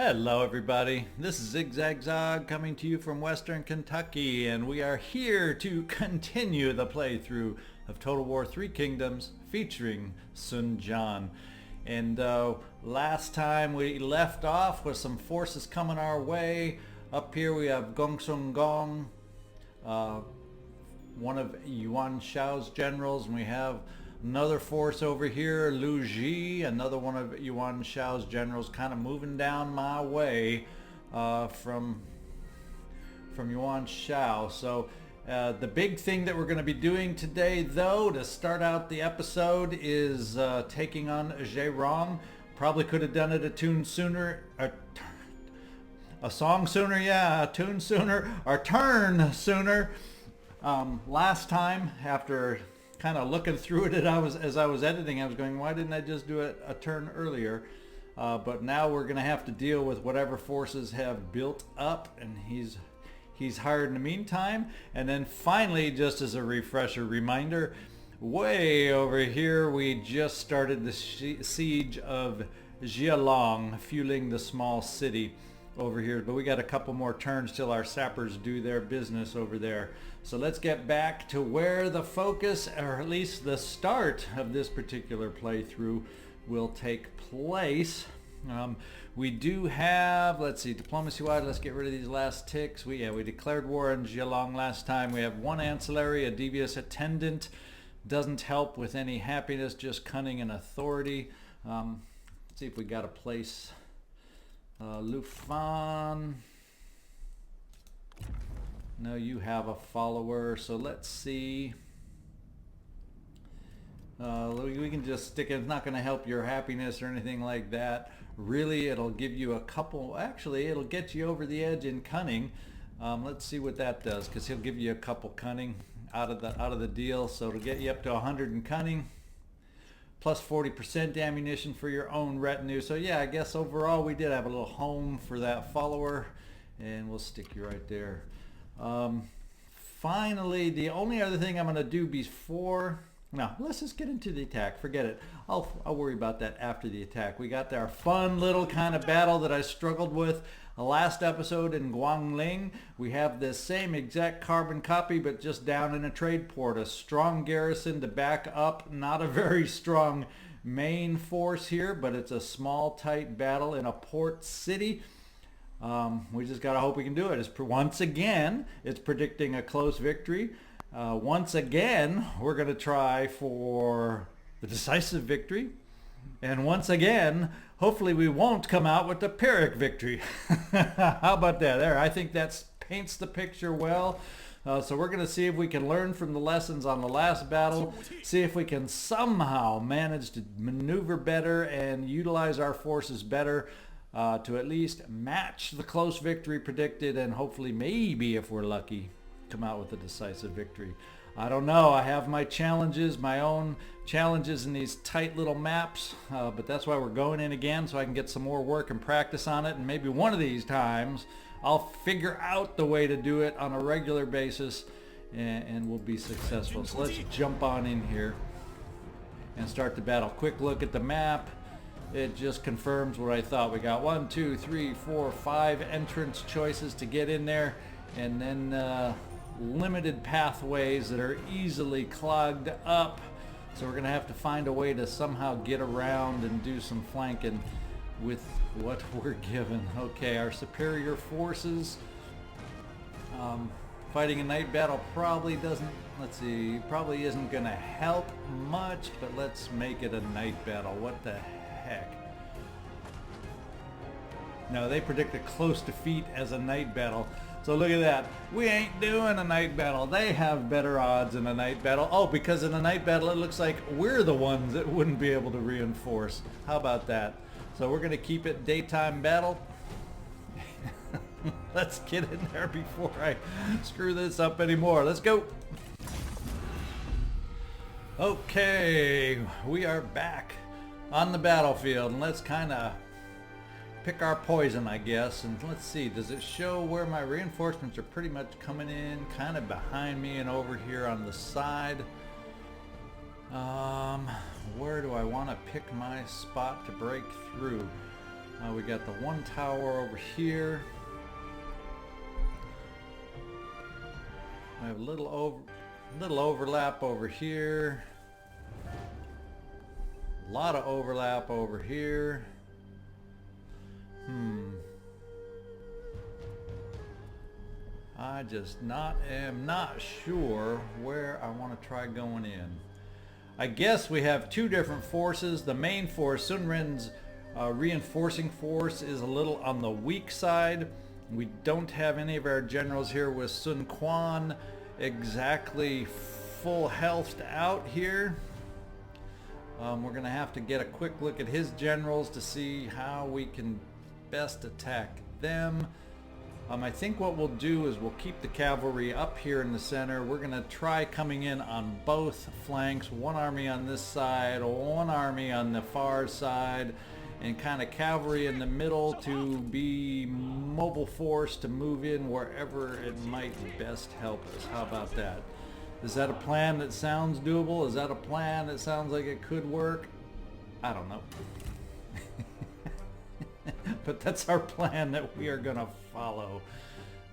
Hello everybody, this is ZigZagZog coming to you from Western Kentucky, and we are here to continue the playthrough of Total War Three Kingdoms featuring Jian. And last time we left off with some forces coming our way. Up here we have Gong Sung Gong, one of Yuan Shao's generals, and we have another force over here, Lu Ji, another one of Yuan Shao's generals, kind of moving down my way from Yuan Shao. So the big thing that we're going to be doing today, though, to start out the episode, is taking on Jian. Probably could have done it a tune sooner, a song sooner, yeah, a tune sooner, or turn sooner. Last time, after kind of looking through it as I was editing, I was going, why didn't I just do it a turn earlier? But now we're going to have to deal with whatever forces have built up, and he's hired in the meantime. And then finally, just as a refresher reminder, way over here we just started the siege of Jian, fueling the small city over here, but we got a couple more turns till our sappers do their business over there. So let's get back to where the focus, or at least the start of this particular playthrough, will take place. We do have, let's see, diplomacy-wise, let's get rid of these last ticks. We declared war on Jian last time. We have one ancillary, a devious attendant. Doesn't help with any happiness, just cunning and authority. Let's see if we got a place. Lufan. No, you have a follower, so let's see. We can just stick it. It's not going to help your happiness or anything like that. Really, it'll give you a couple. Actually, it'll get you over the edge in cunning. Let's see what that does, because he'll give you a couple cunning out of the deal. So it'll get you up to 100 in cunning, plus 40% ammunition for your own retinue. So yeah, I guess overall we did have a little home for that follower, and we'll stick you right there. Finally, the only other thing I'm going to do before, no, let's just get into the attack. Forget it. I'll worry about that after the attack. We got our fun little kind of battle that I struggled with the last episode in Guangling. We have the same exact carbon copy, but just down in a trade port. A strong garrison to back up. Not a very strong main force here, but it's a small, tight battle in a port city. We just gotta hope we can do it. Once again, it's predicting a close victory. Once again, we're gonna try for the decisive victory. And once again, hopefully we won't come out with the Pyrrhic victory. How about that? There, I think that paints the picture well. So we're going to see if we can learn from the lessons on the last battle, see if we can somehow manage to maneuver better and utilize our forces better to at least match the close victory predicted, and hopefully, maybe if we're lucky, come out with a decisive victory. I don't know. I have my challenges, my own challenges in these tight little maps, but that's why we're going in again, so I can get some more work and practice on it, and maybe one of these times I'll figure out the way to do it on a regular basis, and we'll be successful. So let's jump on in here and start the battle. Quick look at the map. It just confirms what I thought. We got 1, 2, 3, 4, 5 entrance choices to get in there, and then limited pathways that are easily clogged up. So we're going to have to find a way to somehow get around and do some flanking with what we're given. Okay, our superior forces. Fighting a night battle probably doesn't, let's see, probably isn't going to help much, but let's make it a night battle. What the heck? No, they predict a close defeat as a night battle. So look at that. We ain't doing a night battle. They have better odds in a night battle. Oh, because in a night battle it looks like we're the ones that wouldn't be able to reinforce. How about that? So we're going to keep it daytime battle. Let's get in there before I screw this up anymore. Let's go. Okay, we are back on the battlefield, and let's kind of pick our poison, I guess. And let's see, does it show where my reinforcements are pretty much coming in, kind of behind me and over here on the side? Where do I want to pick my spot to break through? We got the one tower over here. I have a little overlap over here. A lot of overlap over here. I just am not sure where I want to try going in. I guess we have two different forces. The main force, Sun Ren's reinforcing force, is a little on the weak side. We don't have any of our generals here with Sun Quan exactly full healthed out here. We're going to have to get a quick look at his generals to see how we can best attack them. I think what we'll do is we'll keep the cavalry up here in the center. We're going to try coming in on both flanks. One army on this side, one army on the far side, and kind of cavalry in the middle to be mobile force to move in wherever it might best help us. How about that? Is that a plan that sounds doable? Is that a plan that sounds like it could work? I don't know. But that's our plan that we are going to follow.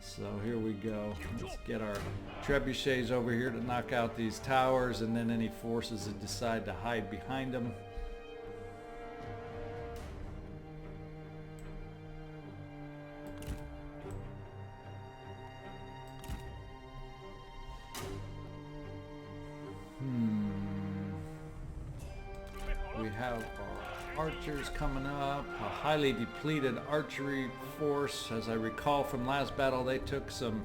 So here we go. Let's get our trebuchets over here to knock out these towers, and then any forces that decide to hide behind them. We have our archers coming up, a highly depleted archery force. As I recall from last battle, they took some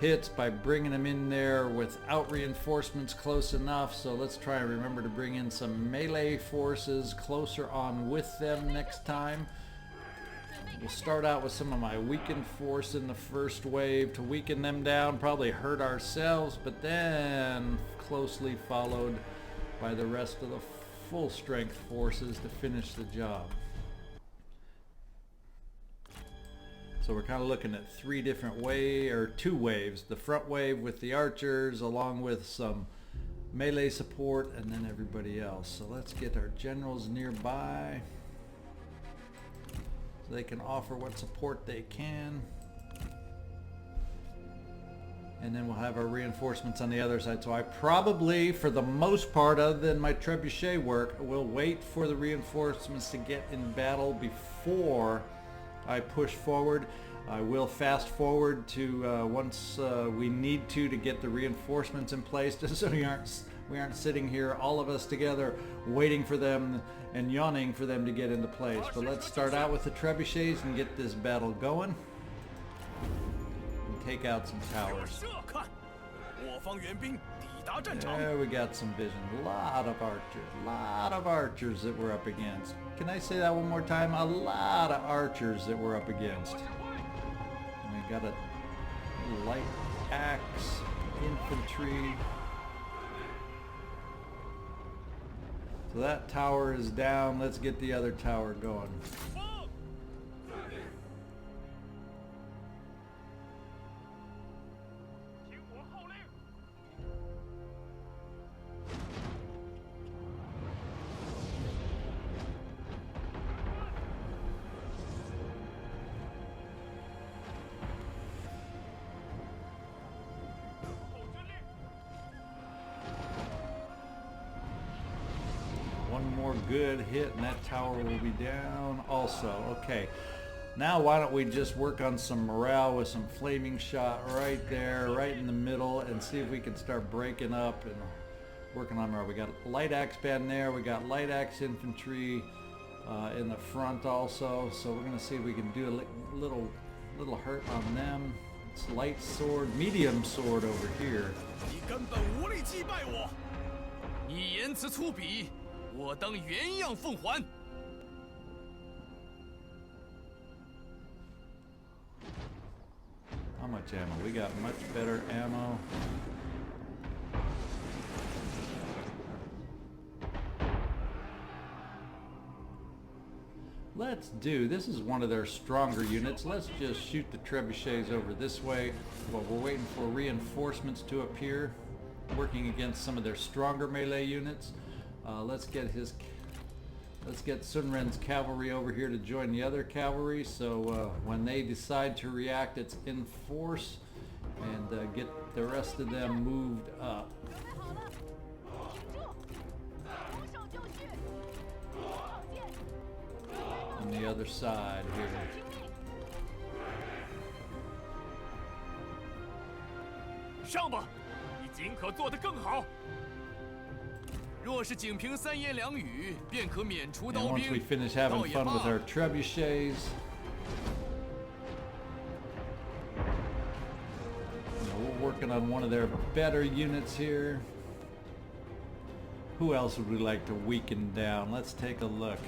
hits by bringing them in there without reinforcements close enough. So let's try and remember to bring in some melee forces closer on with them next time. We'll start out with some of my weakened force in the first wave to weaken them down, probably hurt ourselves, but then closely followed by the rest of the full strength forces to finish the job. So we're kind of looking at two waves. The front wave with the archers along with some melee support, and then everybody else. So let's get our generals nearby so they can offer what support they can. And then we'll have our reinforcements on the other side. So I probably, for the most part, other than my trebuchet work, will wait for the reinforcements to get in battle before I push forward. I will fast forward to once we need to get the reinforcements in place, just so we aren't sitting here, all of us together, waiting for them and yawning for them to get into place. But let's start out with the trebuchets and get this battle going. Take out some towers. There we got some vision. A lot of archers that we're up against. Can I say that one more time? A lot of archers that we're up against. And we got a light axe, infantry. So that tower is down. Let's get the other tower going. One more good hit and that tower will be down also. Okay, now why don't we just work on some morale with some flaming shot right there, right in the middle, and see if we can start breaking up and working on morale. We got light axe band there, we got light axe infantry in the front also, so we're going to see if we can do a little hurt on them. It's light sword, medium sword over here. How much ammo? We got much better ammo. This is one of their stronger units. Let's just shoot the trebuchets over this way while we're waiting for reinforcements to appear, working against some of their stronger melee units. Let's get his Let's get Sun Ren's cavalry over here to join the other cavalry, so when they decide to react, it's in force, and get the rest of them moved up. On the other side here. 上吧，你尽可做得更好。若是仅凭三言两语便可免除 And 刀 once we 兵， finish having 倒也 fun 罢 with our trebuchets, we're working on one of their better units here. Who else would we like to weaken down? Let's take a look.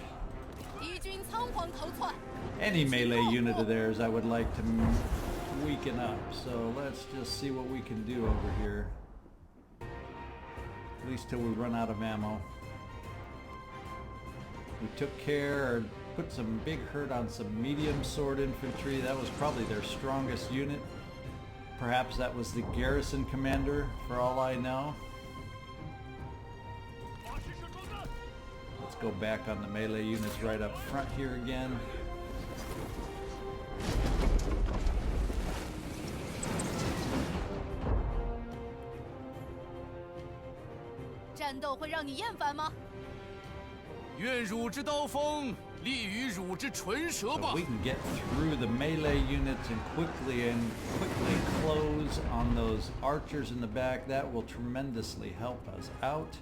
敌军仓皇逃窜， Any melee unit of theirs I would like to weaken up. So let's just see what we can do over here. At least till we run out of ammo. We took care, or put some big hurt on some medium sword infantry. That was probably their strongest unit. Perhaps that was the garrison commander, for all I know. Let's go back on the melee units right up front here again. 战斗会让你厌烦吗？愿汝之刀锋利于汝之唇舌 So 吧 we。can get through the melee units and quickly close on those archers in the back. That will tremendously help us out.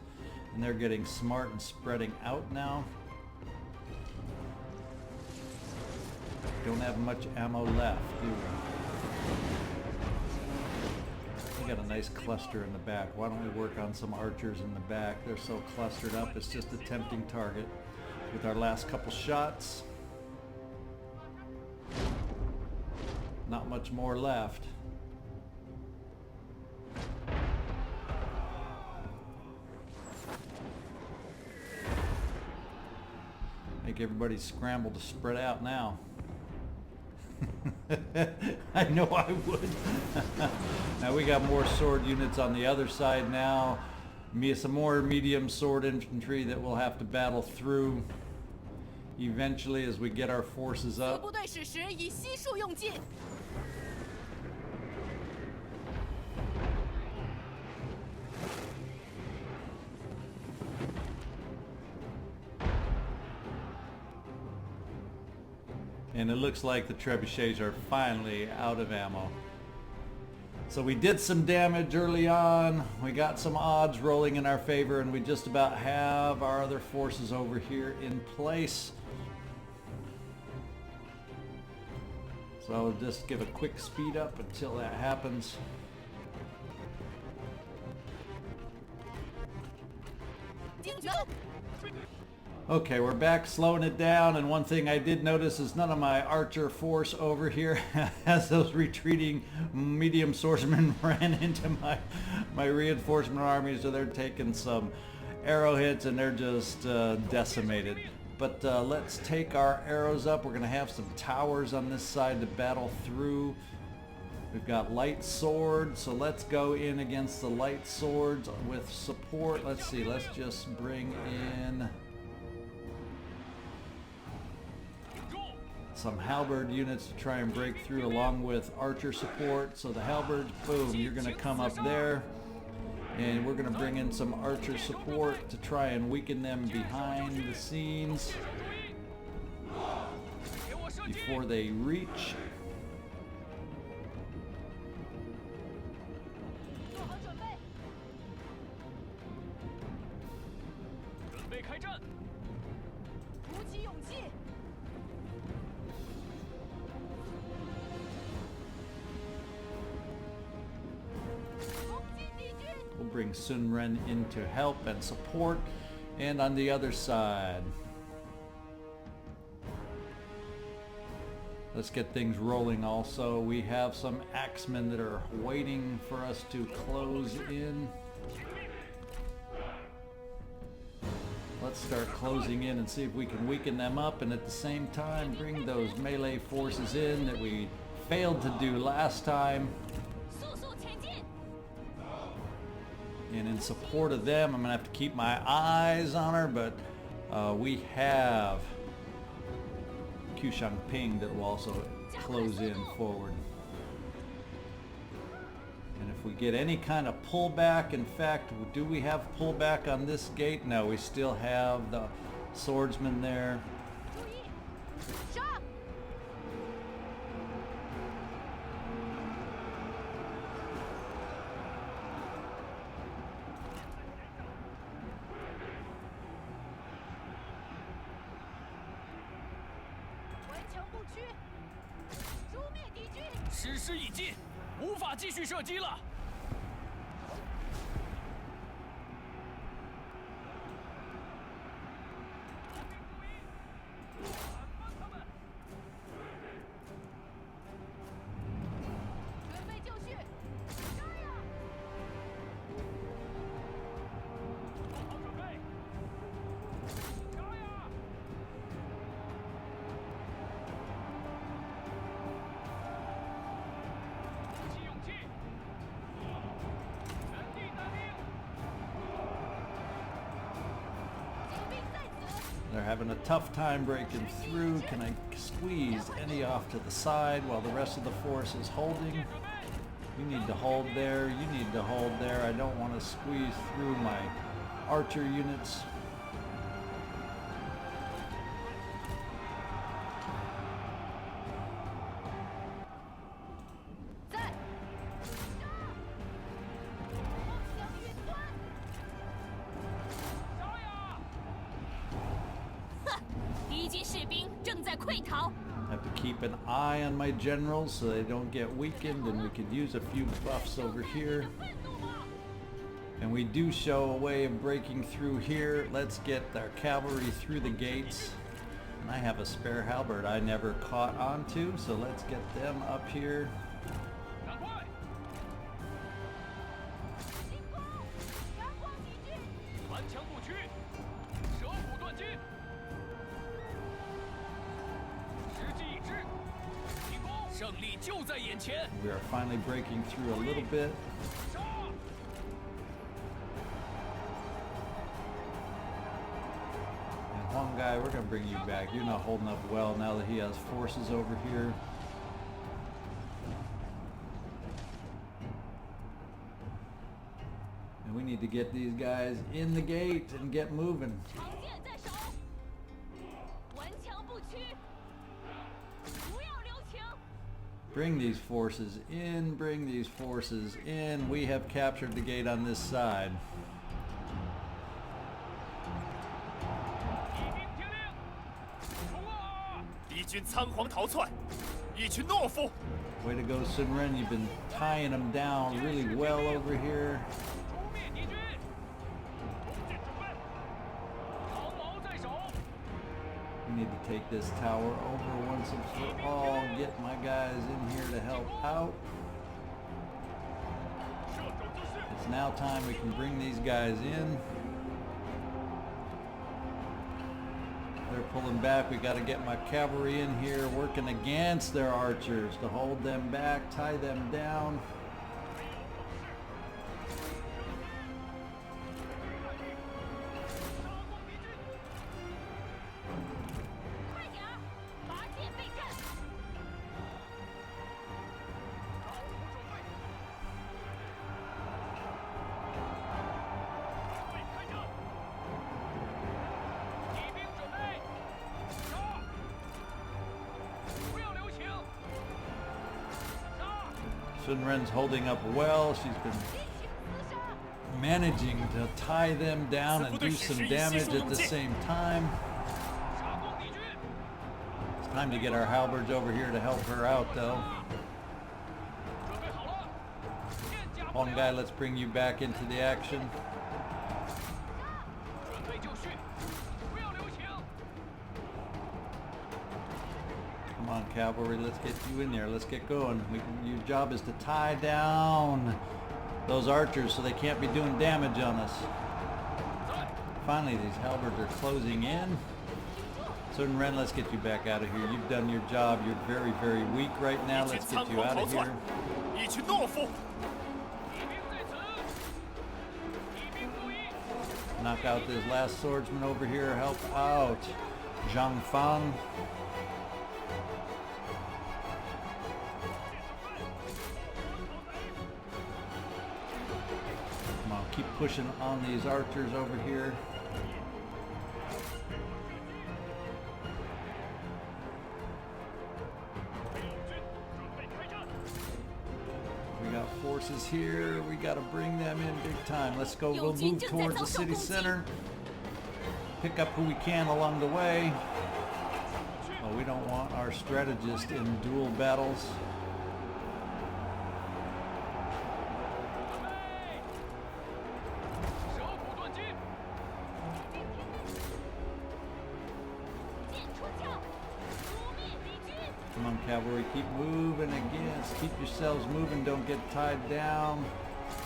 And they're getting smart and spreading out now. Don't have much ammo left, do we? We got a nice cluster in the back. Why don't we work on some archers in the back? They're so clustered up, it's just a tempting target. With our last couple shots. Not much more left. Make everybody scramble to spread out now. I know I would. Now we got more sword units on the other side now. Some more medium sword infantry that we'll have to battle through eventually as we get our forces 各 up. 部队矢石已悉数用尽， And it looks like the trebuchets are finally out of ammo. So we did some damage early on. We got some odds rolling in our favor, and we just about have our other forces over here in place. So I'll just give a quick speed up until that happens. Okay, we're back slowing it down, and one thing I did notice is none of my archer force over here as those retreating medium swordsmen ran into my reinforcement army, so they're taking some arrow hits and they're just decimated. But let's take our arrows up. We're going to have some towers on this side to battle through. We've got light swords, so let's go in against the light swords with support. Let's see, let's just bring in some halberd units to try and break through along with archer support. So the halberds, boom, you're going to come up there. And we're going to bring in some archer support to try and weaken them behind the scenes before they reach. 做好准备， 准备开战。 鼓起勇气， 攻击敌军， We'll bring Sun Ren in to help and support, and on the other side. Let's get things rolling also. We have some axemen that are waiting for us to close in. Let's start closing in and see if we can weaken them up, and at the same time bring those melee forces in that we failed to do last time. 速速前进， And in support of them, I'm going to have to keep my eyes on her, but We have Ping that will also close in forward. And if we get any kind of pullback, in fact, do we have pullback on this gate? No, we still have the swordsman there. 注意，杀！围城不屈，诛灭敌军。时时已尽，无法继续射击了。准备就绪，杀呀！做好准备，杀呀！鼓起勇气，原地待命。 敌兵在此， They're having a tough time breaking through. Can I squeeze any off to the side while the rest of the force is holding? You need to hold there. You need to hold there. I don't want to squeeze through my archer units. 在，杀！梦想云端，杀呀！哼，敌军士兵正在溃逃。 Have to keep an eye on my generals so they don't get weakened, and we could use a few buffs over here. 愤怒吗？ And we do show a way of breaking through here. Let's get our cavalry through the gates. And I have a spare halberd I never caught onto, so let's get them up here. 赶快！进攻！阳光敌军，顽强不屈，舍虎断金。时机已至，进攻！胜利就在眼前。 We are finally breaking through a little bit. 杀！ And Huang Gai, we're going to bring you back. You're not holding up well now that he has forces over here. And we need to get these guys in the gate and get moving. 长剑在手，顽强不屈，不要留情。 Bring these forces in, bring these forces in. We have captured the gate on this side. 一兵听令，冲啊！敌军仓皇逃窜，一群懦夫！ Way to go, Sun Ren. You've been tying them down really well over here. 诛灭敌军！弓箭准备，长矛在手。 We need to take this tower over once and for all. Get my guys in here to help out. 射手就是 It's now time we can bring these guys in. They're pulling back. We got to get my cavalry in here working against their archers to hold them back, tie them down. 杀光敌军！快点儿，拔剑备战。招呼准备，对开战！骑兵准备，杀！不要留情！杀！ Sun Ren's holding up well. She's been 激情厮杀， managing to tie them down and do some damage at the same time. 杀光敌军！ It's time to get our halberds over here to help her out, though. 准备好了，片甲不 Huang 留 Gai, let's bring you back into the action. 准备就绪，不要留情！ Come on, cavalry, let's get you in there. Let's get going. Your job is to tie down those archers so they can't be doing damage on us. 在， Finally, these halberds are closing in. Sun Ren, let's get you back out of here. You've done your job. You're very, very weak right now. 一群 Let's 仓 get you 皇 out 逃 of 窜 here.，一群懦夫！敌兵在此，敌兵注意！ knock out this last swordsman over here. Help out Zhang Fang. Come on, keep pushing on these archers over here. We got forces here. We got to bring them in big time. Let's go. We'll move towards the city center. Pick up who we can along the way. Oh, we don't want our strategist in dual battles. Come on, cavalry, keep moving against. Keep yourselves moving, don't get tied down.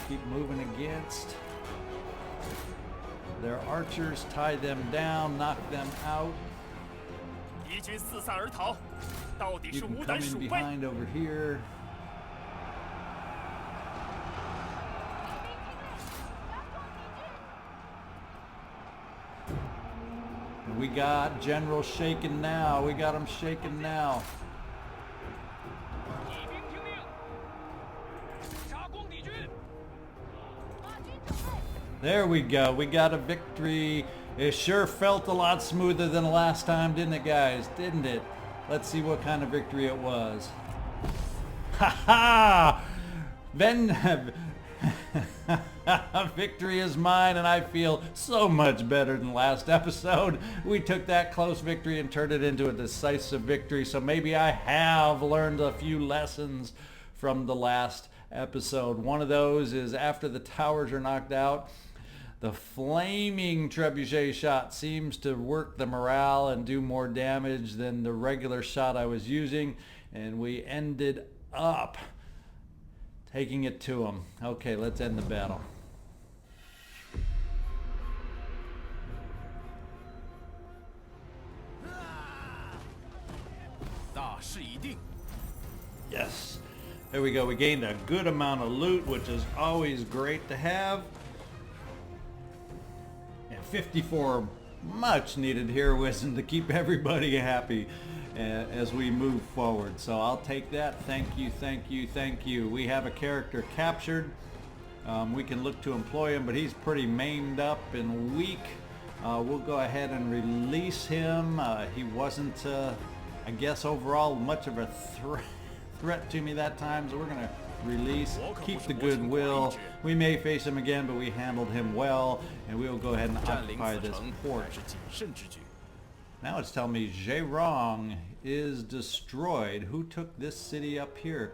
Keep moving against. Their archers, tie them down, knock them out. You can come in behind over here. We got General shaken now. We got him shaken now. There we go. We got a victory. It sure felt a lot smoother than the last time, didn't it, guys? Didn't it? Let's see what kind of victory it was. Ha ha! Victory is mine, and I feel so much better than last episode. We took that close victory and turned it into a decisive victory, so maybe I have learned a few lessons from the last episode. One of those is after the towers are knocked out, the flaming trebuchet shot seems to work the morale and do more damage than the regular shot I was using, and we ended up taking it to them. Okay, let's end the battle. Yes. There we go. We gained a good amount of loot, which is always great to have. And 54 much needed heroism to keep everybody happy as we move forward. So I'll take that. Thank you, thank you, thank you. We have a character captured. We can look to employ him, but he's pretty maimed up and weak. We'll go ahead and release him. He wasn't, I guess, overall much of a threat to me that time, so we're going to release, keep the goodwill. We may face him again, but we handled him well, and we'll go ahead and occupy this port. Now it's telling me Zheirong is destroyed. Who took this city up here?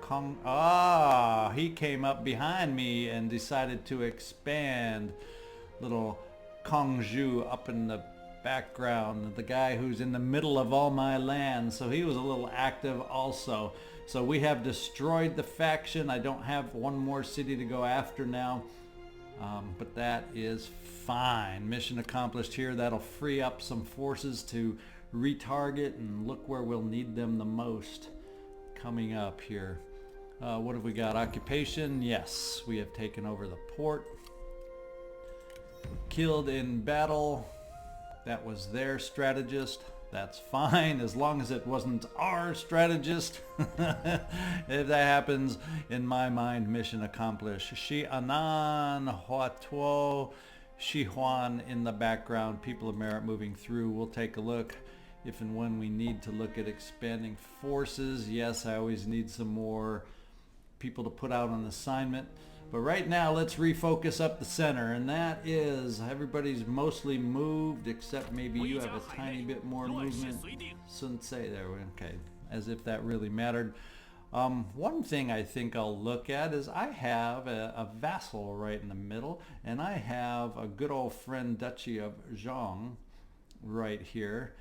He came up behind me and decided to expand. Little Kongzhu up in the background, the guy who's in the middle of all my land, so he was a little active also. So we have destroyed the faction. I don't have one more city to go after now, but that is fine. Mission accomplished here. That'll free up some forces to retarget and look where we'll need them the most coming up here. What have we got? Occupation. Yes, we have taken over the port. Killed in battle. That was their strategist. That's fine, as long as it wasn't our strategist. If that happens, in my mind, mission accomplished. Xianan, Huatuo, Shihuan in the background. People of merit moving through. We'll take a look if and when we need to look at expanding forces. Yes, I always need some more people to put out on assignment. But right now, let's refocus up the center, and that is everybody's mostly moved, except maybe you have a tiny bit more movement. Sensei there, okay, as if that really mattered. One thing I think I'll look at is I have a vassal right in the middle, and I have a good old friend Duchy of Zhong right here.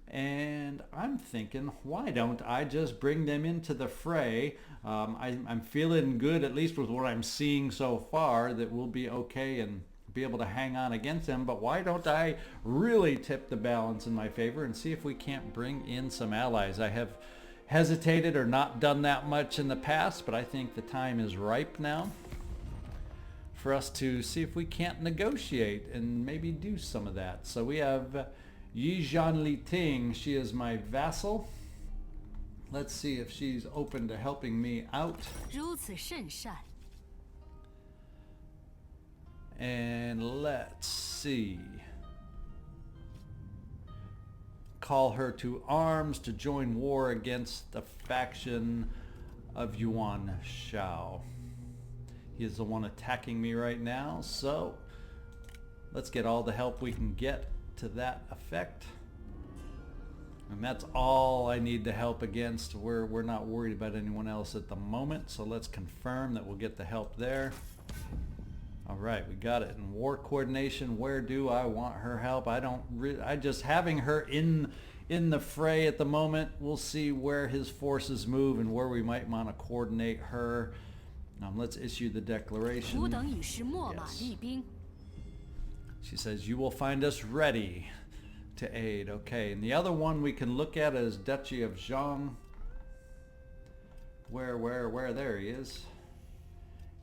And I'm thinking, why don't I just bring them into the fray? I'm feeling good, at least with what I'm seeing so far, that we'll be okay and be able to hang on against them. But why don't I really tip the balance in my favor and see if we can't bring in some allies? I have hesitated or not done that much in the past, but I think the time is ripe now for us to see if we can't negotiate and maybe do some of that. So we have Jian Li Ting. She is my vassal. Let's see if she's open to helping me out. 如此甚善。 And let's see. Call her to arms to join war against the faction of Yuan Shao. He is the one attacking me right now, so let's get all the help we can get to that effect. And that's all I need to help against. We're not worried about anyone else at the moment, so let's confirm that we'll get the help there. All right, we got it. In war coordination, where do I want her help? I just having her in the fray at the moment. We'll see where his forces move and where we might want to coordinate her. Let's issue the declaration. 吾等已是秣马厉兵。 She says, you will find us ready to aid. Okay, and the other one we can look at is Duchy of Zhang. Where? There he is.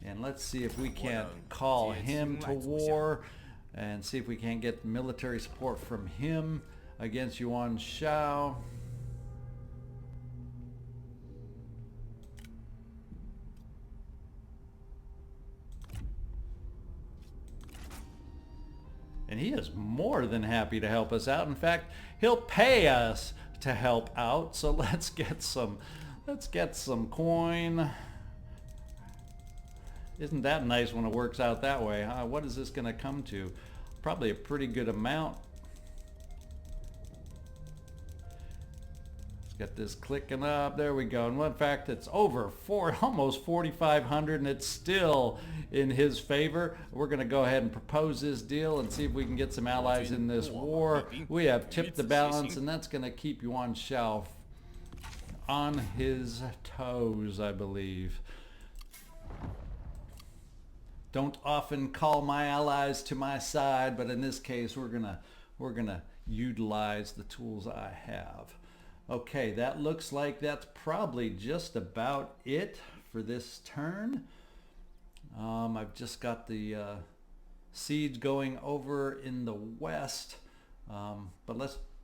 And let's see if we can't call him to war and see if we can't get military support from him against Yuan Shao. And he is more than happy to help us out. In fact, he'll pay us to help out. So let's get some coin. Isn't that nice when it works out that way, huh? What is this going to come to? Probably a pretty good amount. Let's get this clicking up. There we go. And in fact, it's over almost 4,500, and it's still in his favor. We're going to go ahead and propose this deal and see if we can get some allies in this war. We have tipped the balance, and that's going to keep Yuan Shao on his toes, I believe. Don't often call my allies to my side, but in this case, we're gonna utilize the tools I have. Okay, that looks like that's probably just about it for this turn. I've just got the siege going over in the west, but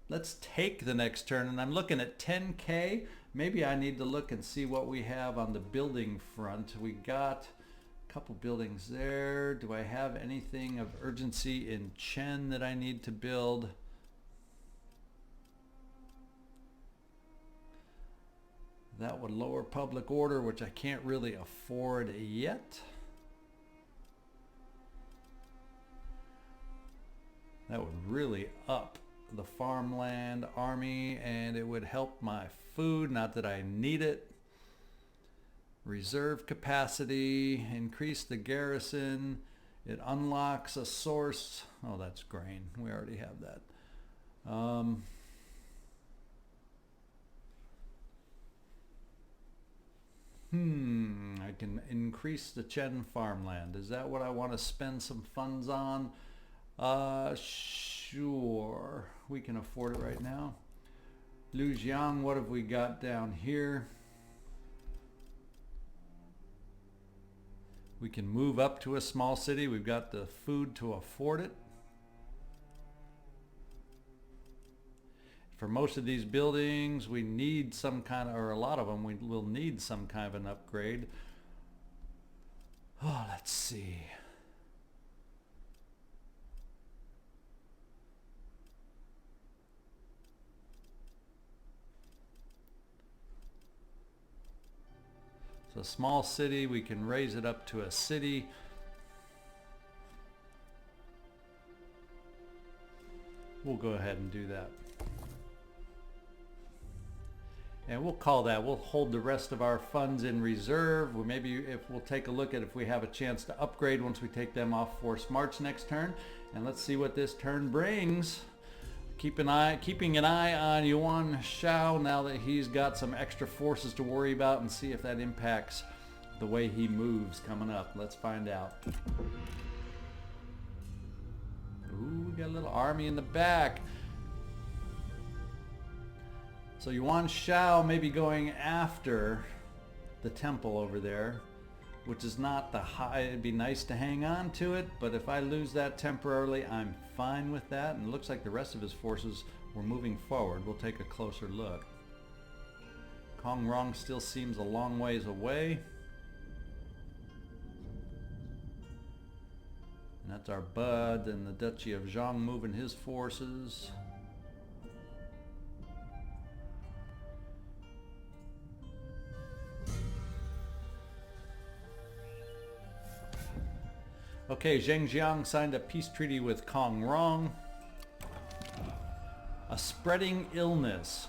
let's take the next turn. And I'm looking at 10K. Maybe I need to look and see what we have on the building front. We got couple buildings there. Do I have anything of urgency in Chen that I need to build? That would lower public order, which I can't really afford yet. That would really up the farmland army, and it would help my food, not that I need it. Reserve capacity, increase the garrison. It unlocks a source. Oh, that's grain. We already have that. I can increase the Chen farmland. Is that what I want to spend some funds on? Sure. We can afford it right now. Lujiang, what have we got down here? We can move up to a small city. We've got the food to afford it. For most of these buildings, we need some kind of, or a lot of them, we will need some kind of an upgrade. Oh, let's see. So a small city, we can raise it up to a city. We'll go ahead and do that. And we'll call that. We'll hold the rest of our funds in reserve. Maybe we'll take a look at if we have a chance to upgrade once we take them off Force March next turn. And let's see what this turn brings. Keeping an eye on Yuan Shao now that he's got some extra forces to worry about, and see if that impacts the way he moves coming up. Let's find out. Ooh, we got a little army in the back. So Yuan Shao may be going after the temple over there. which is not the high. It'd be nice to hang on to it, but if I lose that temporarily, I'm fine with that. And it looks like the rest of his forces were moving forward. We'll take a closer look. Kong Rong still seems a long ways away. And that's our bud and the Duchy of Zhang moving his forces. Okay, Zhengjiang signed a peace treaty with Kong Rong. A spreading illness.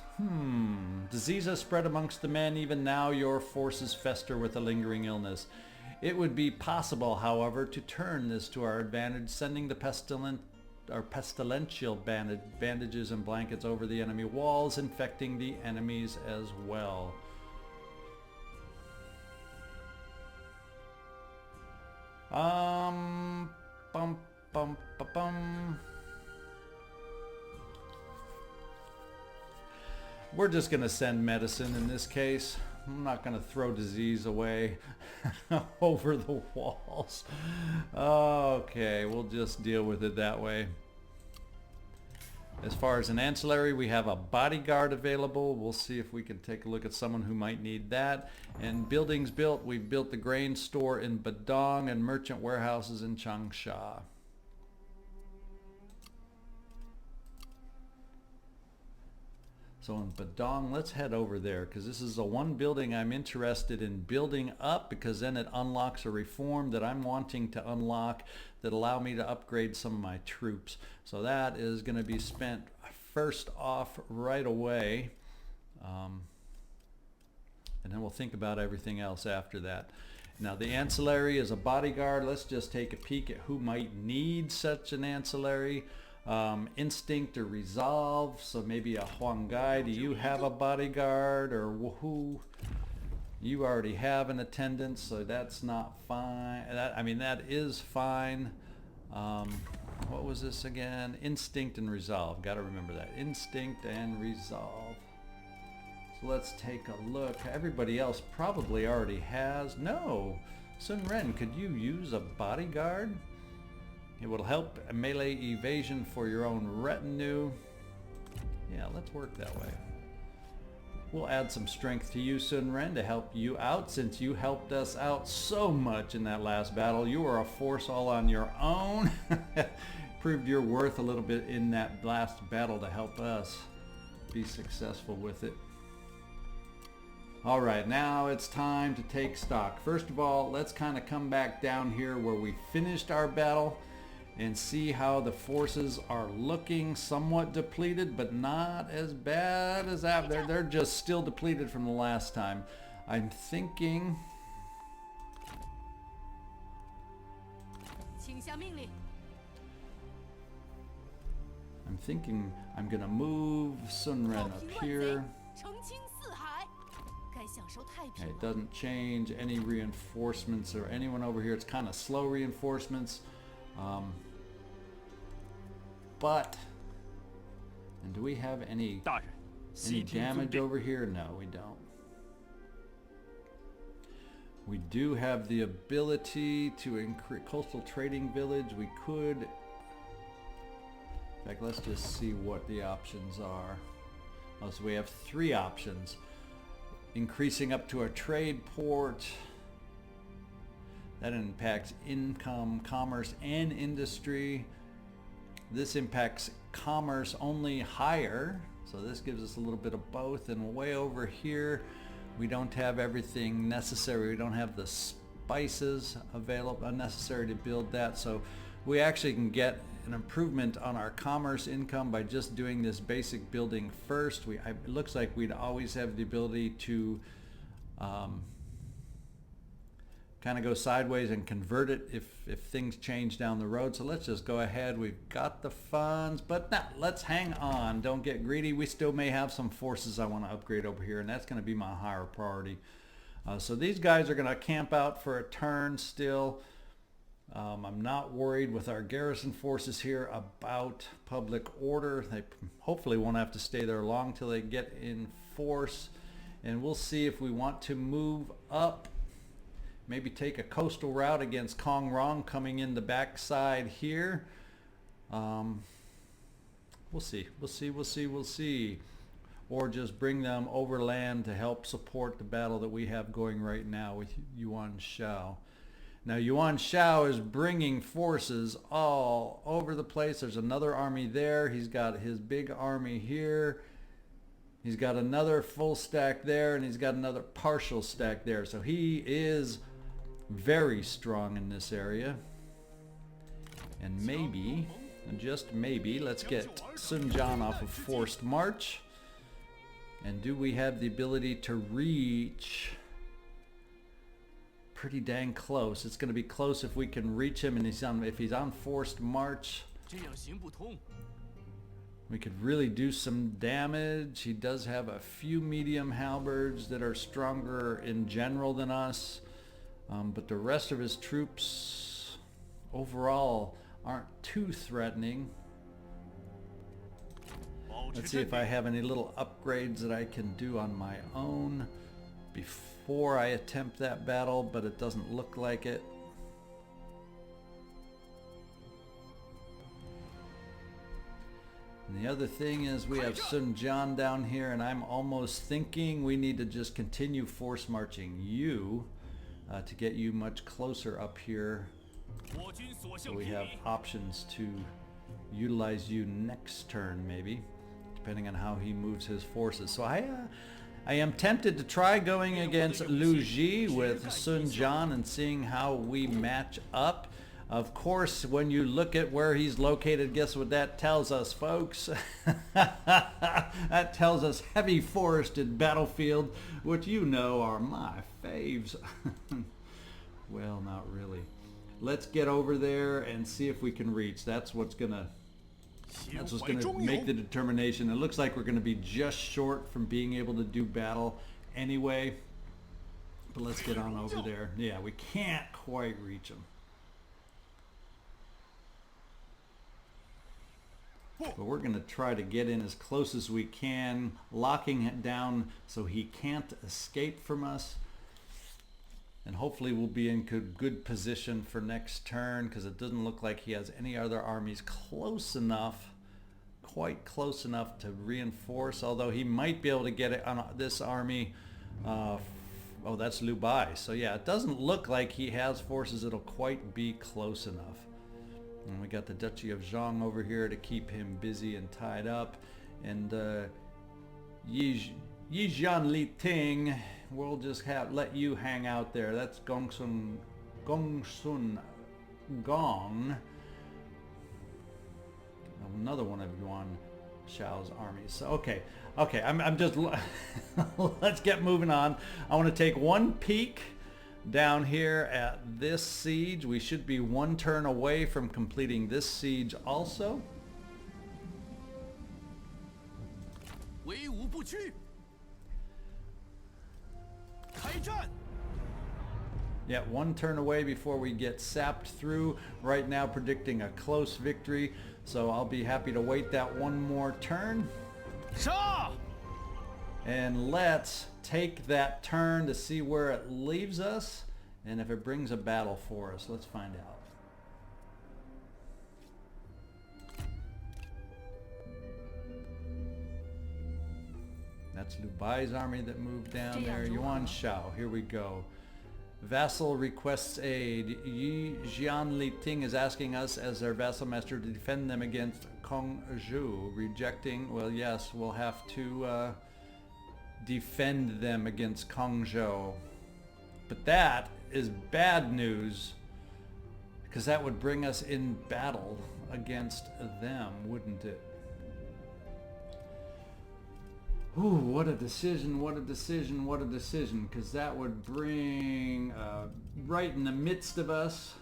Disease has spread amongst the men. Even now your forces fester with a lingering illness. It would be possible, however, to turn this to our advantage, sending the pestilential bandages and blankets over the enemy walls, infecting the enemies as well. We're just going to send medicine in this case. I'm not going to throw disease away over the walls. Okay, we'll just deal with it that way. As far as an ancillary, we have a bodyguard available. We'll see if we can take a look at someone who might need that. And buildings built. We've built the grain store in Badong and merchant warehouses in Changsha. So in Badong, let's head over there because this is the one building I'm interested in building up, because then it unlocks a reform that I'm wanting to unlock that allow me to upgrade some of my troops. So that is going to be spent first off right away. And then we'll think about everything else after that. Now the ancillary is a bodyguard. Let's just take a peek at who might need such an ancillary. Instinct or resolve, so maybe a Huanggai. Do you have a bodyguard, or who? You already have an attendant, so that's not fine. That is fine. What was this again? Instinct and resolve. Got to remember that. Instinct and resolve. So let's take a look. Everybody else probably already has. No. Sun Ren, could you use a bodyguard? It will help melee evasion for your own retinue. Yeah, let's work that way. We'll add some strength to you, Sun Ren, to help you out, since you helped us out so much in that last battle. You were a force all on your own. Proved your worth a little bit in that last battle to help us be successful with it. All right, now it's time to take stock. First of all, let's kind of come back down here where we finished our battle and see how the forces are looking. Somewhat depleted, but not as bad as that. They're just still depleted from the last time. I'm thinking I'm gonna move Sun Ren up here. Okay, it doesn't change any reinforcements or anyone over here. It's kind of slow reinforcements. And do we have any damage over here? No, we don't. We do have the ability to increase coastal trading village. We could, in fact, let's just see what the options are. Oh, so we have 3 options. Increasing up to a trade port. That impacts income, commerce, and industry. This impacts commerce only higher, so this gives us a little bit of both. And way over here, we don't have everything necessary. We don't have the spices available necessary to build that, so we actually can get an improvement on our commerce income by just doing this basic building first. It looks like we'd always have the ability to kind of go sideways and convert it if things change down the road. So let's just go ahead. We've got the funds, but now let's hang on. Don't get greedy. We still may have some forces I want to upgrade over here, and that's going to be my higher priority. So these guys are going to camp out for a turn still. I'm not worried with our garrison forces here about public order. They hopefully won't have to stay there long till they get in force, and we'll see if we want to move up maybe take a coastal route against Kong Rong coming in the backside here. We'll see. We'll see. Or just bring them overland to help support the battle that we have going right now with Yuan Shao. Now Yuan Shao is bringing forces all over the place. There's another army there. He's got his big army here. He's got another full stack there, and he's got another partial stack there. So he is very strong in this area. And maybe, and just maybe, let's get Sun Jian off of forced march. And do we have the ability to reach? Pretty dang close. It's going to be close if we can reach him, and if he's on forced march. We could really do some damage. He does have a few medium halberds that are stronger in general than us. But the rest of his troops overall aren't too threatening. Let's see if I have any little upgrades that I can do on my own before I attempt that battle, but it doesn't look like it. And the other thing is we have Sun Jian down here, and I'm almost thinking we need to just continue force marching you to get you much closer up here. So we have options to utilize you next turn, maybe, depending on how he moves his forces. So I am tempted to try going against Lu Ji with Sun Jian and seeing how we match up. Of course, when you look at where he's located, guess what that tells us, folks? That tells us heavy forested battlefield, which you know are my faves. Well, not really. Let's get over there and see if we can reach. That's what's gonna make the determination. It looks like we're gonna be just short from being able to do battle anyway. But let's get on over there. Yeah, we can't quite reach him. But we're going to try to get in as close as we can, locking it down so he can't escape from us. And hopefully we'll be in good position for next turn, because it doesn't look like he has any other armies close enough, quite close enough to reinforce, although he might be able to get it on this army. Oh, that's Liu Bai. So yeah, it doesn't look like he has forces that'll quite be close enough. And we got the Duchy of Zhang over here to keep him busy and tied up. And Yi Jian Li Ting, we'll just let you hang out there. That's Gongsun Gong. Another one of Yuan Shao's armies. So, okay, I'm just, let's get moving on. I want to take one peek down here at this siege. We should be one turn away from completing this siege also. Yeah, one turn away before we get sapped through. Right now predicting a close victory, so I'll be happy to wait that one more turn. And let's take that turn to see where it leaves us and if it brings a battle for us. Let's find out. That's Liu Bai's army that moved down there. Yuan Shao, here we go. Vassal requests aid. Yi Jian Li Ting is asking us as their vassal master to defend them against Kong Zhu. Rejecting, well yes, we'll have to defend them against Kong Zhou. But that is bad news, because that would bring us in battle against them, wouldn't it? Ooh, what a decision, what a decision, what a decision, because that would bring right in the midst of us.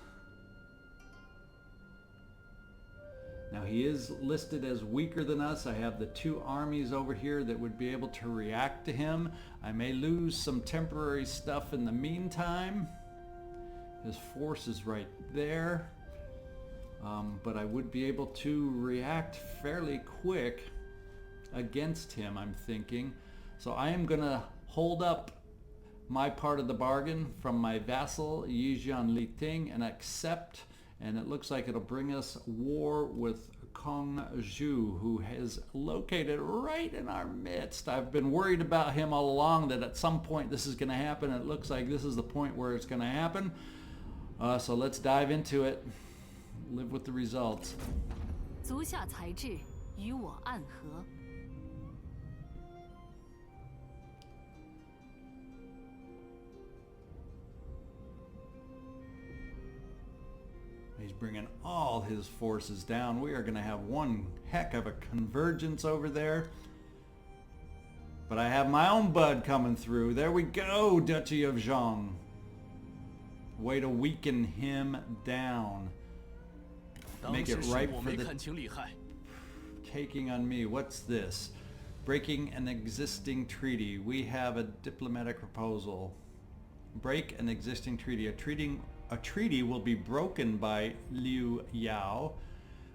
Now he is listed as weaker than us. I have the two armies over here that would be able to react to him. I may lose some temporary stuff in the meantime. His force is right there. But I would be able to react fairly quick against him, I'm thinking. So I am going to hold up my part of the bargain from my vassal Jian Liting and accept, and it looks like it'll bring us war with Kong Zhu, who is located right in our midst. I've been worried about him all along, that at some point this is going to happen. It looks like this is the point where it's going to happen. So let's dive into it. Live with the results. 足下才智，与我暗合。 He's bringing all his forces down. We are going to have one heck of a convergence over there. But I have my own bud coming through. There we go, Duchy of Zhang. Way to weaken him down. Make it ripe for the taking on me. What's this? Breaking an existing treaty. We have a diplomatic proposal. Break an existing treaty. A treaty will be broken by Liu Yao.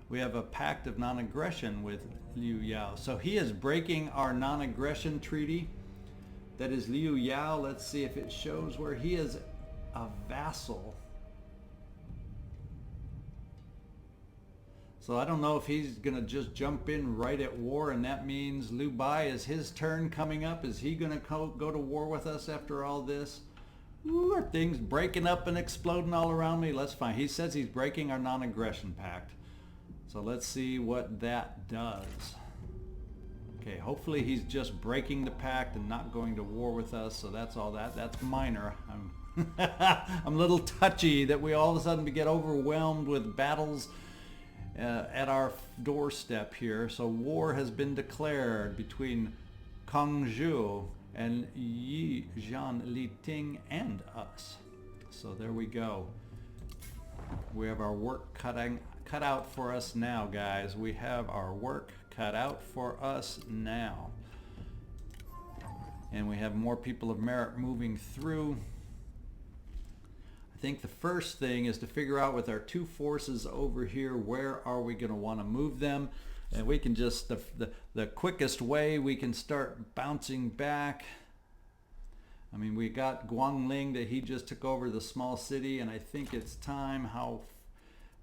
We have a pact of non-aggression with Liu Yao. So he is breaking our non-aggression treaty. That is Liu Yao. Let's see if it shows where he is a vassal. So I don't know if he's going to just jump in right at war, and that means Liu Bai, is his turn coming up? Is he going to go to war with us after all this? Ooh, are things breaking up and exploding all around me? Let's find. He says he's breaking our non-aggression pact. So let's see what that does. Okay, hopefully he's just breaking the pact and not going to war with us. So that's all that. That's minor. I'm a little touchy that we all of a sudden get overwhelmed with battles at our doorstep here. So war has been declared between Kong Zhu and Jian Liting and us. So there we go. We have our work cut out for us now, guys. We have our work cut out for us now. And we have more people of merit moving through. I think the first thing is to figure out with our two forces over here, where are we going to want to move them? And we can just, the quickest way we can start bouncing back. I mean, we got Guangling that he just took over the small city, and I think it's time.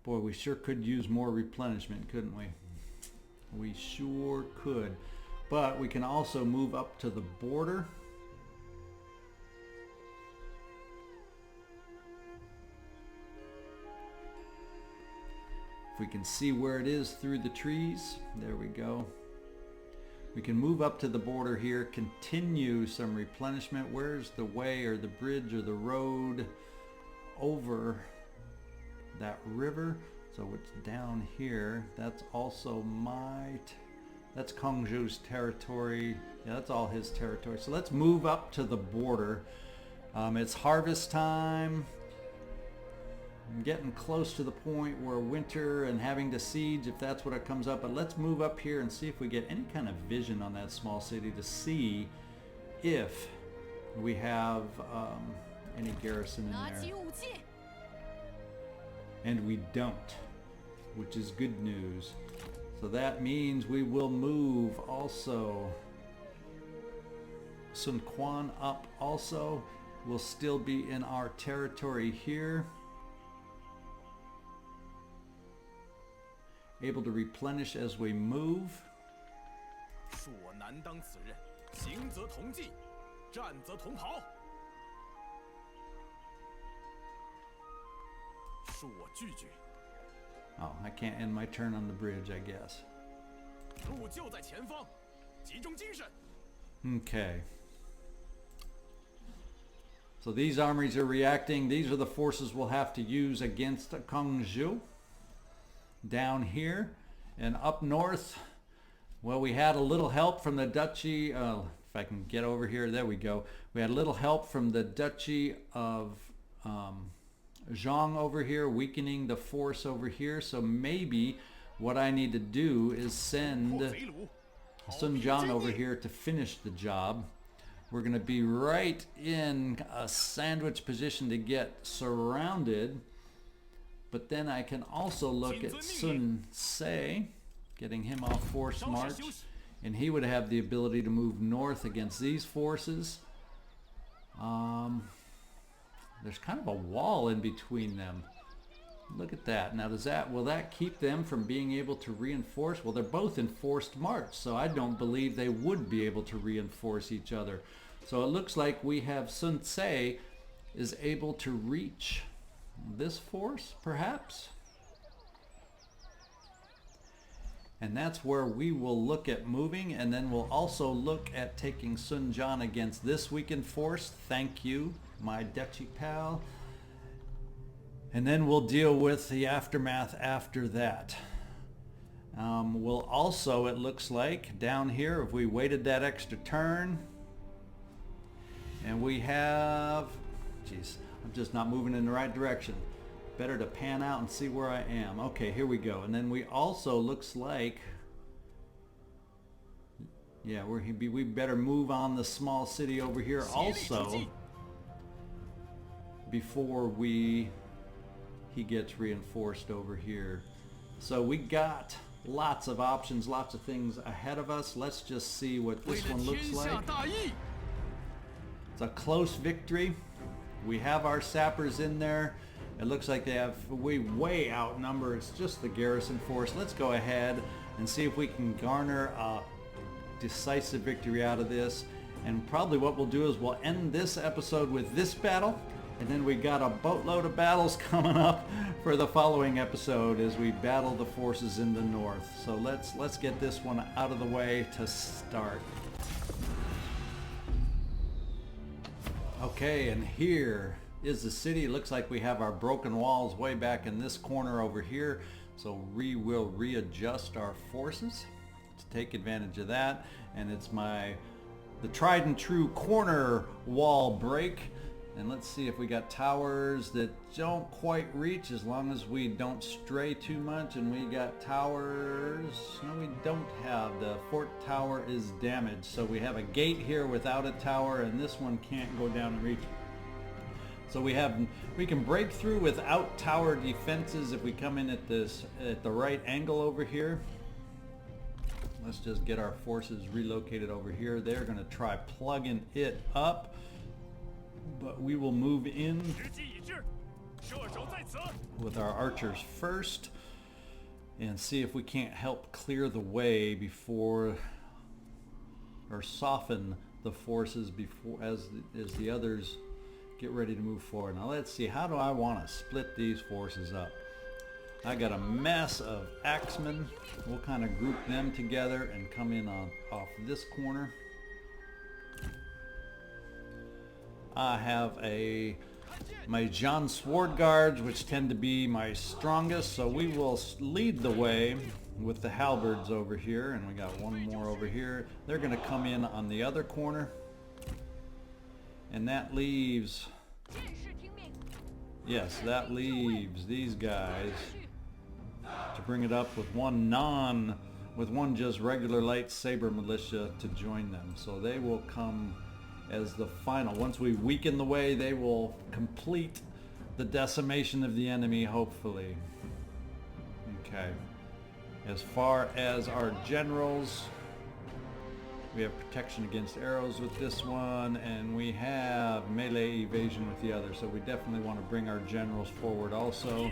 Boy, we sure could use more replenishment, couldn't we? We sure could. But we can also move up to the border. If we can see where it is through the trees, there we go. We can move up to the border here, continue some replenishment. Where's the way or the bridge or the road over that river? So it's down here. That's also that's Kong Zhu's territory. Yeah, that's all his territory. So let's move up to the border. It's harvest time. I'm getting close to the point where winter and having to siege, if that's what it comes up. But let's move up here and see if we get any kind of vision on that small city to see if we have any garrison in there. And we don't, which is good news. So that means we will move also Sun Quan up also. Will still be in our territory here. Able to replenish as we move. Oh, I can't end my turn on the bridge, I guess. Okay. So these armies are reacting. These are the forces we'll have to use against Kong Zhu. Down here and up north, well, we had a little help from the Duchy, if I can get over here, there we go. We had a little help from the Duchy of Zhang over here, weakening the force over here. So maybe what I need to do is send Sun Jian over here to finish the job. We're going to be right in a sandwich position to get surrounded. But then I can also look at Sun Ce, getting him off force march, and he would have the ability to move north against these forces. There's kind of a wall in between them. Look at that. Now will that keep them from being able to reinforce? Well, they're both in forced march, so I don't believe they would be able to reinforce each other. So it looks like we have Sun Tse is able to reach this force, perhaps? And that's where we will look at moving, and then we'll also look at taking Sun Jian against this weakened force. Thank you, my Dechi pal. And then we'll deal with the aftermath after that. We'll also, it looks like, down here, if we waited that extra turn, and we have, geez, I'm just not moving in the right direction. Better to pan out and see where I am. Okay, here we go. And then we also, looks like, yeah, we better move on the small city over here also before he gets reinforced over here. So we got lots of options, lots of things ahead of us. Let's just see what this one looks like. It's a close victory. We have our sappers in there. It looks like they have way outnumber. It's just the garrison force. Let's go ahead and see if we can garner a decisive victory out of this. And probably what we'll do is we'll end this episode with this battle. And then we got a boatload of battles coming up for the following episode as we battle the forces in the north. So let's get this one out of the way to start. Okay, and here is the city. It looks like we have our broken walls way back in this corner over here. So we will readjust our forces to take advantage of that. And it's the tried and true corner wall break. And let's see if we got towers that don't quite reach, as long as we don't stray too much. And we got towers, no, we don't have. The fort tower is damaged. So we have a gate here without a tower, and this one can't go down and reach. So we can break through without tower defenses if we come in at the right angle over here. Let's just get our forces relocated over here. They're going to try plugging it up. But we will move in with our archers first and see if we can't help clear the way before, or soften the forces before as the others get ready to move forward. Now let's see, how do I want to split these forces up? I got a mess of axemen. We'll kind of group them together and come in off this corner. I have my Jian sword guards, which tend to be my strongest, so we will lead the way with the halberds over here, and we got one more over here. They're going to come in on the other corner, and that leaves, yes, that leaves these guys to bring it up with one just regular lightsaber militia to join them. So they will come as the final. Once we weaken the way, they will complete the decimation of the enemy, hopefully. Okay. As far as our generals, we have protection against arrows with this one, and we have melee evasion with the other. So we definitely want to bring our generals forward also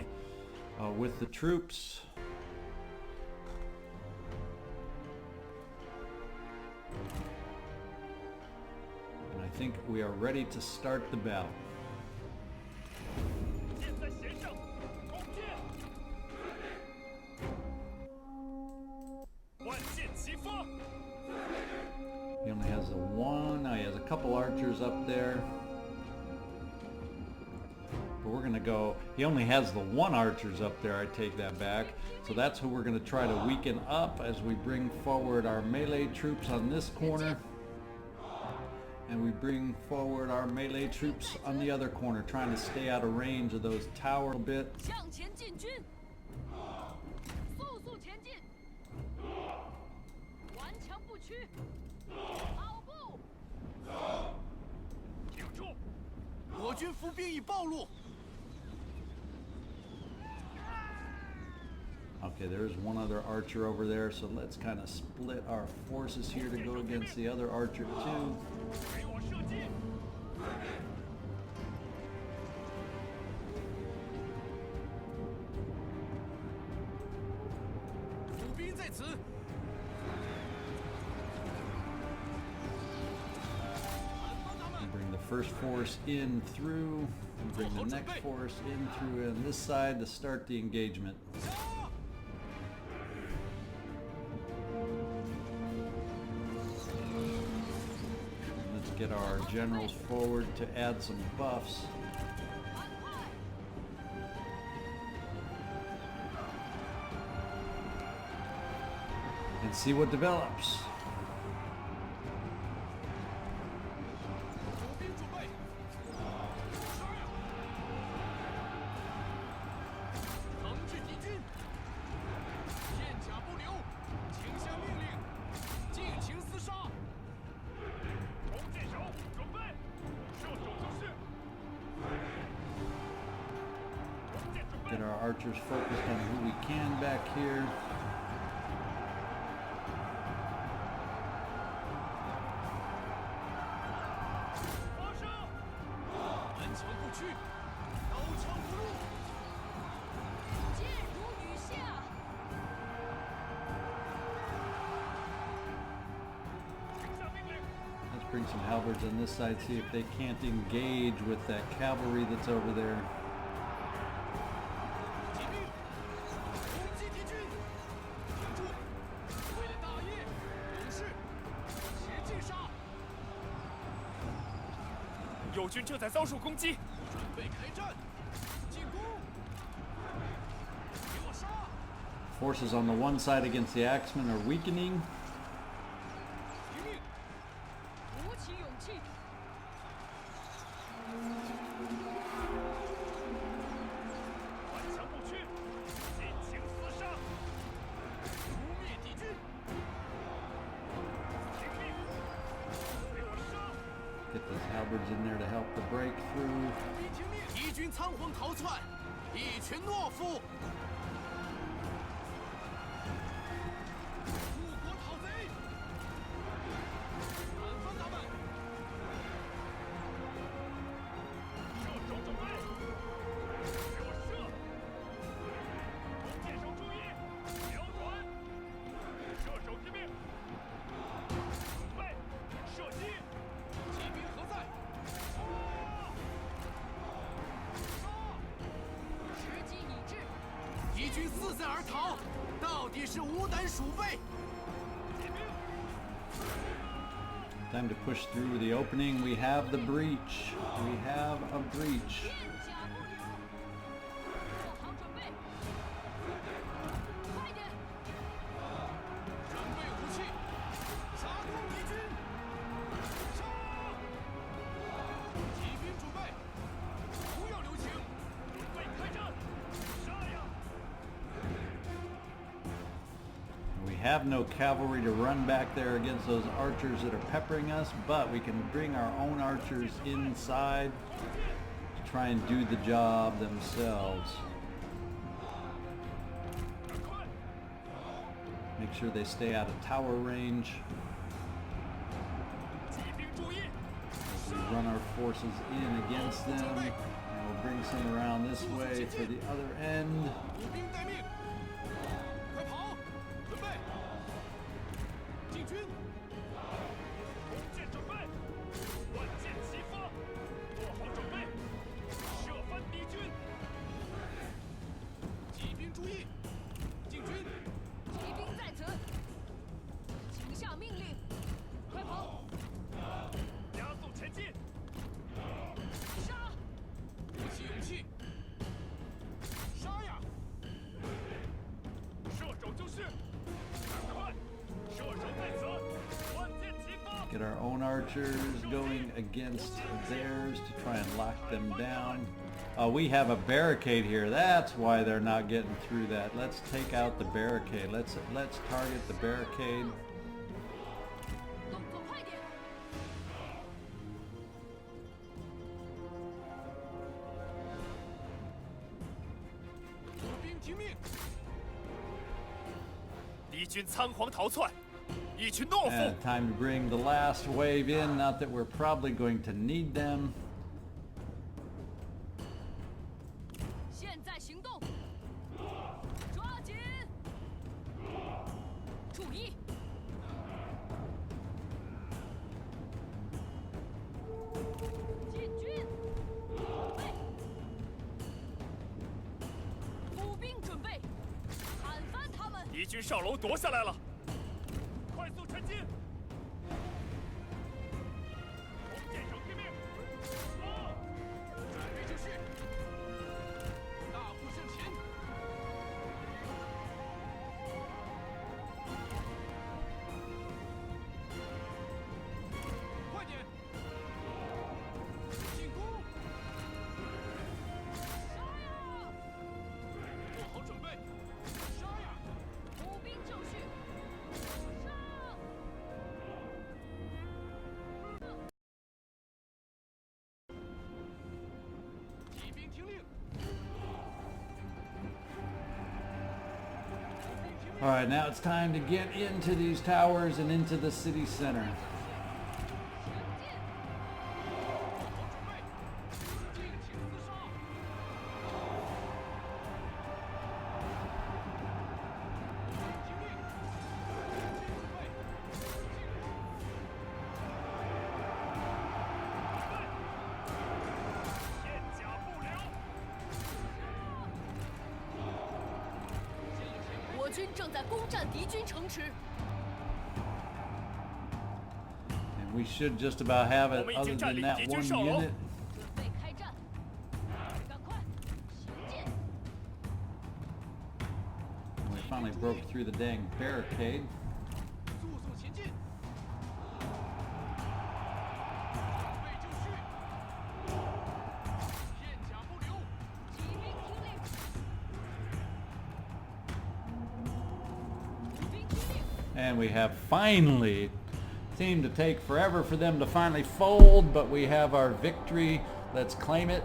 with the troops. I think we are ready to start the battle. He only has the one. He has a couple archers up there. But we're going to go. He only has the one archers up there. I take that back. So that's who we're going to try to weaken up as we bring forward our melee troops on this corner. And we bring forward our melee troops on the other corner, trying to stay out of range of those towers a bit. Okay, there's one other archer over there, so let's kind of split our forces here to go against the other archer too. 在此。 Bring the first force in through, and bring the next force in through on this side to start the engagement. Let's get our generals forward to add some buffs. And see what develops. 步兵准备。惩治敌军，片甲不留，请下命令，尽情厮杀。弓箭手准备，射手就是。弓箭准备。 Get our archers focused on who we can back here. 发射！顽强不屈，刀枪不入。箭如雨下。 请下命令。 Let's bring some halberds on this side, see if they can't engage with that cavalry that's over there. 骑兵，攻击敌军！挺住！为了大业，勇士，使劲杀！友军正在遭受攻击，准备开战！进攻！给我杀！ Forces on the one side against the axemen are weakening. 听命！鼓起勇气。 顽强不屈，尽情厮杀，除灭敌军！听命！给我杀！ Get those halberds in there to help the breakthrough. 兵听命！敌军仓皇逃窜，一群懦夫！误国讨贼！打翻他们！射手准备，给我射！弓箭手注意，瞄准！射手听命！准备，射击！骑兵何在？杀！杀！时机已至。敌军四散而逃，到底是无胆鼠辈！骑兵， Time to push through the opening. We have the breach. We have a breach. 片甲不留。做好准备。快点！准备武器，杀攻敌军！杀！骑兵准备，不要留情，准备开战！杀呀！ We have no cavalry to run back there against those archers that are peppering us, but we can bring our own archers inside to try and do the job themselves. 赶快！ Make sure they stay out of tower range. 骑兵注意！ We run our forces in against them, and we'll bring some around this way for the other end. 步兵待命！快跑！准备！进军！弓箭准备！万箭齐发！做好准备！射翻敌军！骑兵注意！进军！骑兵在此。请下命令。快跑！加速前进！杀！鼓起勇气！杀呀！射手就是！赶快！射手在此！万箭齐发！ Get our own archers going against theirs to try and lock them down. We have a barricade here. That's why they're not getting through that. Let's take out the barricade. Let's target the barricade. 动作快点！步兵听命！敌军仓皇逃窜，一群懦夫！ And time to bring the last wave in. Not that we're probably going to need them. 现在行动！抓紧！敌军上楼夺下来了，快速前进！弓箭手听命，准备就绪，大步向前。快点，进攻！做好准备，杀呀！ 步兵就绪，上！骑兵听令。 All right, now it's time to get into these towers and into the city center. 前进！尽情厮杀！听令！准备！进攻！片甲不留！我军正在攻占敌军城池， And we should just about have it other than that one unit. 准备开战，赶快行进！ And we finally broke through the dang barricade. 速速前进！准备就绪！片甲不留！骑兵听令，步兵听令。 And we have finally, seemed to take forever for them to finally fold, but we have our victory. Let's claim it.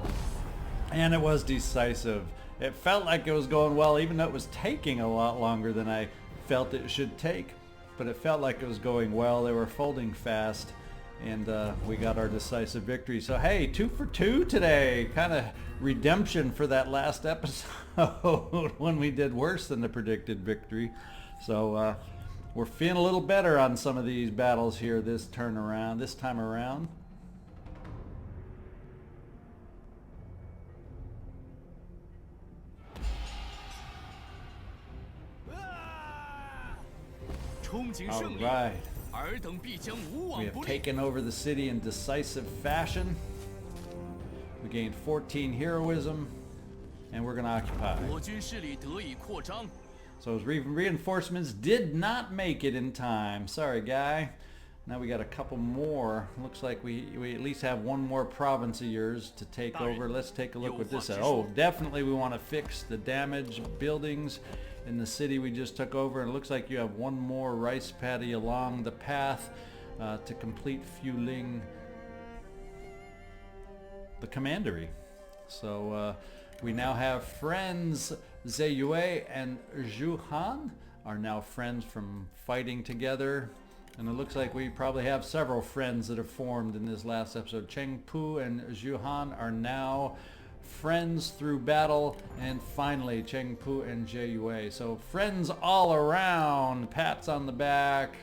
And it was decisive. It felt like it was going well, even though it was taking a lot longer than I felt it should take. But it felt like it was going well. They were folding fast, and we got our decisive victory. So hey, 2 for 2 today. Kind of redemption for that last episode when we did worse than the predicted victory. So we're feeling a little better on some of these battles here this time around. All right. We have taken over the city in decisive fashion. We gained 14 heroism, and we're going to occupy. 我军势力得以扩张。 So his reinforcements did not make it in time. Sorry, guy. Now we got a couple more. Looks like we at least have one more province of yours to take over. Let's take a look what this says. Oh, definitely we want to fix the damaged buildings in the city we just took over. And it looks like you have one more rice paddy along the path to complete fueling the commandery. So we now have friends. Ziyue and Jian are now friends from fighting together. And it looks like we probably have several friends that have formed in this last episode. Chengpu and Jian are now friends through battle. And finally, Chengpu and Ziyue. So friends all around. Pats on the back,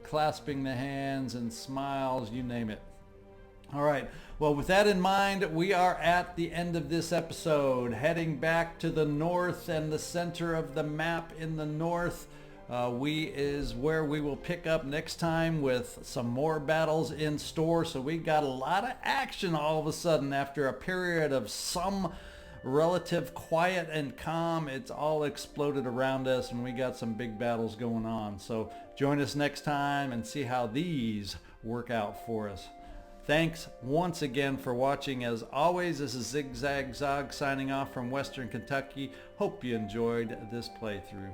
clasping the hands and smiles, you name it. All right. Well, with that in mind, we are at the end of this episode, heading back to the north and the center of the map in the north. Is where we will pick up next time with some more battles in store. So we got a lot of action all of a sudden after a period of some relative quiet and calm. It's all exploded around us, and we got some big battles going on. So join us next time and see how these work out for us. Thanks once again for watching. As always, this is ZigZagZog signing off from Western Kentucky. Hope you enjoyed this playthrough.